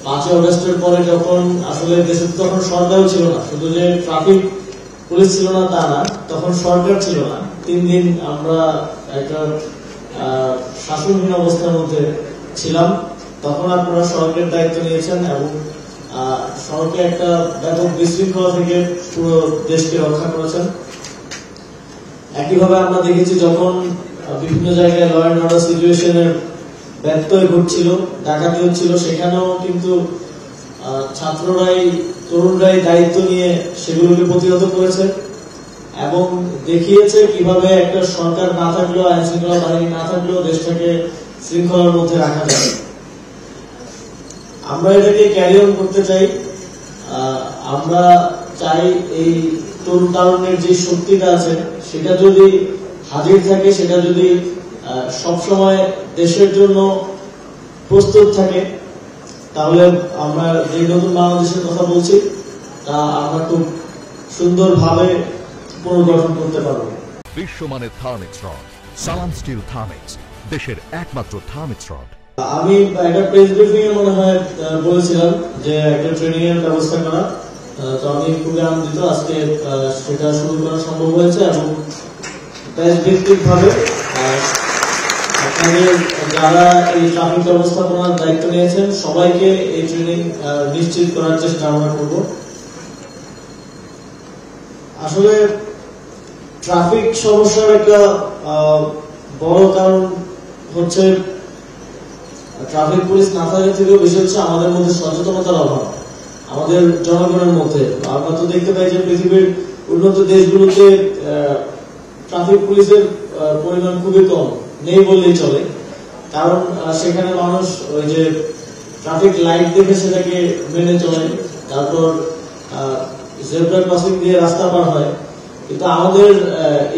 5ই আগস্টের পরে যখন আসলে দেশে তখন সরকারও ছিল না, শুধু যে ট্রাফিক পুলিশ ছিল না তা না, তখন সরকার ছিল না। 3 দিন আমরা একটা শাসনহীন অবস্থার মধ্যে ছিলাম। তখন আপনারা সরকারের দায়িত্ব নিয়েছেন এবং সরকার একটা ব্যাপক বিশৃঙ্খলা থেকে পুরো দেশকে রক্ষা করেছেন। একইভাবে আমরা দেখেছি যখন বিভিন্ন জায়গায় ল অ্যান্ড অর্ডার সিচুয়েশনের ব্যত্যয় ঘটছিল, ডাকাতি হচ্ছিল, সেখানেও কিন্তু ছাত্ররাই, তরুণরাই দায়িত্ব নিয়ে সেগুলোকে প্রতিহত করেছে এবং দেখিয়েছে কিভাবে একটা সরকার না থাকলেও, আইন শৃঙ্খলা বাহিনী না থাকলেও দেশটাকে শৃঙ্খলার মধ্যে রাখা যাবে। আমরা এটাকে ক্যারি অন করতে চাই। আমরা চাই এই তরুণ তারুণ্যের যে শক্তিটা আছে সেটা যদি হাজির থাকে, সেটা যদি সবসময় দেশের জন্য প্রস্তুত থাকে, তাহলে আমরা যে নতুন বাংলাদেশের কথা বলছি তা আমরা খুব সুন্দরভাবে পুনর্গঠন করতে পারবো। বিশ্বমানের থার্মিক্স রড, সালাম স্টিল থার্মিক্স, দেশের একমাত্র থার্মিক্স রড। আমি একটা প্রেস ব্রিফিং এ মনে হয় বলেছিলাম যে একটা ট্রেনিং এর ব্যবস্থা করা, তো আমি খুবই আনন্দিত আজকে সেটা শুরু করা সম্ভব হয়েছে এবং দেশ ভিত্তিক ভাবে আপনাদের যারা এই ট্রাফিক ব্যবস্থাপনার দায়িত্ব নিয়েছেন সবাইকে এই ট্রেনিং নিশ্চিত করার চেষ্টা আমরা করব। আসলে ট্রাফিক সমস্যার একটা বড় কারণ হচ্ছে ট্রাফিক পুলিশ না থাকার থেকেও বেশি হচ্ছে আমাদের মধ্যে সচেতনতার অভাব, আমাদের জনগণের মধ্যে। আমরা তো দেখতে পাই যে পৃথিবীর উন্নত দেশগুলোতে ট্রাফিক পুলিশের পরিমাণ খুবই কম, নেই বললেই চলে। কারণ সেখানে মানুষ ওই যে ট্রাফিক লাইট দেখে সেটাকে মেনে চলে, তারপর জেব্রা ক্রসিং দিয়ে রাস্তা পার হয়। কিন্তু আমাদের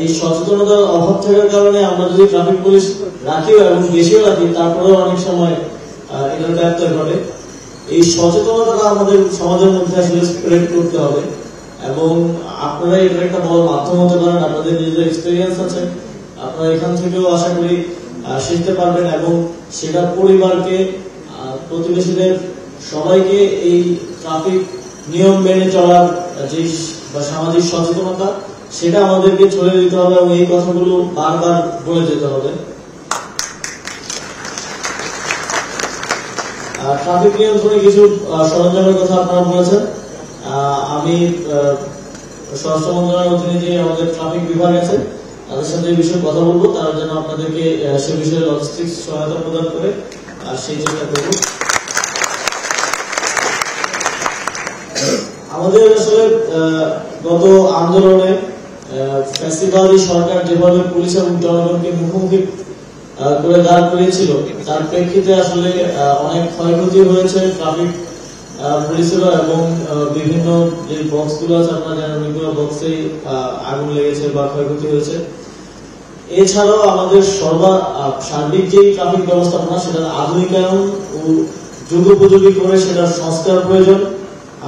এই সচেতনতার অভাব থাকার কারণে আমরা যদি ট্রাফিক পুলিশ রাখিও এবং বেশিও রাখি, তারপরেও অনেক সময় এটার ব্যত্যয় ঘটে। এই সচেতনতাটা আমাদের সমাজের মধ্যে আসলে স্প্রেড করতে হবে এবং আপনারা এটার একটা বড় মাধ্যম হতে পারেন। আপনাদের নিজেদের এক্সপেরিয়েন্স আছে, আপনারা এখান থেকেও আশা করি শিখতে পারবেন এবং সেটা পরিবারকে, প্রতিবেশীদের সবাইকে এই ট্রাফিক নিয়ম মেনে চলার যে সামাজিক সচেতনতা সেটা আমাদেরকে ছড়িয়ে দিতে হবে এবং এই কথাগুলো বারবার বলে যেতে হবে। ট্রাফিক নিয়ন্ত্রণে কিছু সরঞ্জামের কথা আপনারা বলেছেন। আমি স্বরাষ্ট্র মন্ত্রণালয়ের অধীনে যে আমাদের ট্রাফিক বিভাগ আছে তাদের সাথে এই বিষয়ে কথা বলবো, তারা যেন আপনাদেরকে সে বিষয়ে লজিস্টিক্স সহায়তা প্রদান করে সেই চেষ্টা করব। আমাদের আসলে গত আন্দোলনে ফ্যাসিবাদী সরকার যেভাবে পুলিশ এবং জনগণকে মুখোমুখি করে দাঁড় করিয়েছিল, তার প্রেক্ষিতে আসলে অনেক ক্ষয়ক্ষতি হয়েছে ট্রাফিক পুলিশেরও এবং বিভিন্ন যে বক্সগুলো আছে আপনারা জানেন অনেকগুলো বক্সেই আগুন লেগেছে বা ক্ষয়ক্ষতি হয়েছে। এছাড়াও আমাদের সার্বিক যে ট্রাফিক ব্যবস্থাপনা সেটা আধুনিকায়ন ও যুগোপযোগী করে সেটার সংস্কার প্রয়োজন।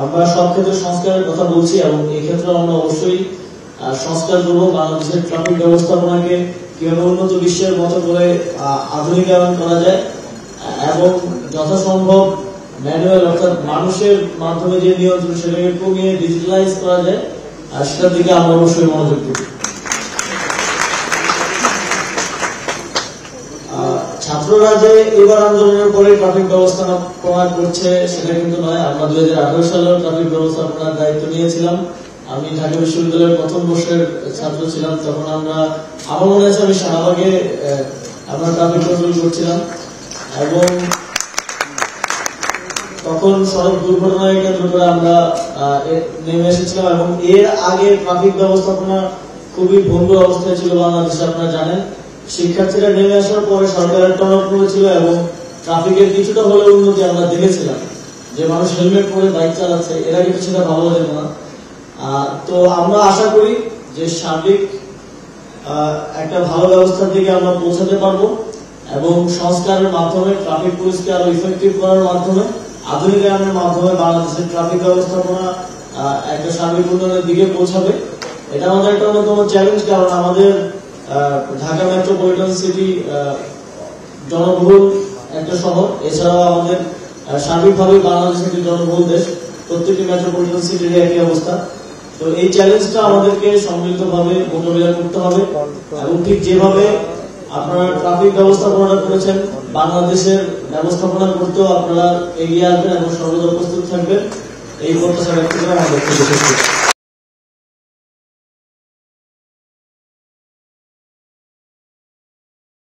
আমরা সব ক্ষেত্রে সংস্কারের কথা বলছি এবং এই ক্ষেত্রে আমরা অবশ্যই সংস্কার করবো। বাংলাদেশের ট্রাফিক ব্যবস্থাপনাকে কিভাবে উন্নত বিশ্বের মতো করে আধুনিকায়ন করা যায় এবং যথাসম্ভব ম্যানুয়াল অর্থাৎ মানুষের মাধ্যমে যে নিয়ন্ত্রণ সেটাকে কমিয়ে ডিজিটালাইজ করা যায়, আর সেটার দিকে আমরা অবশ্যই মনোযোগ দেব। ছাত্ররা যে এবার আন্দোলনের পরে ট্রাফিক ব্যবস্থাপনা করছে সেটা কিন্তু নয়। আমরা 2018 সালের ট্রাফিক ব্যবস্থাপনার দায়িত্ব নিয়েছিলাম। আমি ঢাকা বিশ্ববিদ্যালয়ের প্রথম বর্ষের ছাত্র ছিলাম, তখন আমার মনে আছে আমি শাহবাগে আমরা ট্রাফিক কন্ট্রোল করছিলাম এবং তখন সড়ক দুর্ঘটনায় কেন্দ্র করে আমরা নেমে এসেছিলাম এবং এর আগে ট্রাফিক ব্যবস্থাপনা খুবই ভঙ্গুর অবস্থায় ছিল বাংলাদেশে, আপনারা জানেন। শিক্ষার্থীরা নেমে আসার পরে সরকারের টনক করেছিল এবং ট্রাফিকের কিছুটা হলেও উন্নতি আমরা দেখেছিলাম, যে মানুষ হেলমেট পরে বাইক চালাচ্ছে, এর আগে কিছুটা ভালো যেত না। তো আমরা আশা করি যে সার্বিক একটা ভালো ব্যবস্থার দিকে আমরা পৌঁছাতে পারবো এবং সংস্কারের মাধ্যমে ট্রাফিক পুলিশকে আরো ইফেক্টিভ করার মাধ্যমে, আধুনিকায়নের মাধ্যমে বাংলাদেশের ট্রাফিক ব্যবস্থাপনা একটা সার্বিক উন্নয়নের দিকে পৌঁছাবে। এটা আমাদের একটা অন্যতম চ্যালেঞ্জ, কারণ আমাদের ঢাকা মেট্রোপলিটন সিটি জনবহুল একটা শহর। এছাড়াও আমাদের সার্বিকভাবে বাংলাদেশ একটি জনবহুল দেশ, প্রত্যেকটি মেট্রোপলিটন সিটির একই অবস্থা। তো এই চ্যালেঞ্জটা আমাদেরকে সম্মিলিতভাবে মোকাবিলা করতে হবে এবং ঠিক যেভাবে আপনারা ট্রাফিক ব্যবস্থাপনা করেছেন, বাংলাদেশের ব্যবস্থাপনা করতেও আপনারা এগিয়ে আসবেন এবং সর্বদা প্রস্তুত থাকবেন, এই প্রত্যাশা ব্যক্ত করে আমাদের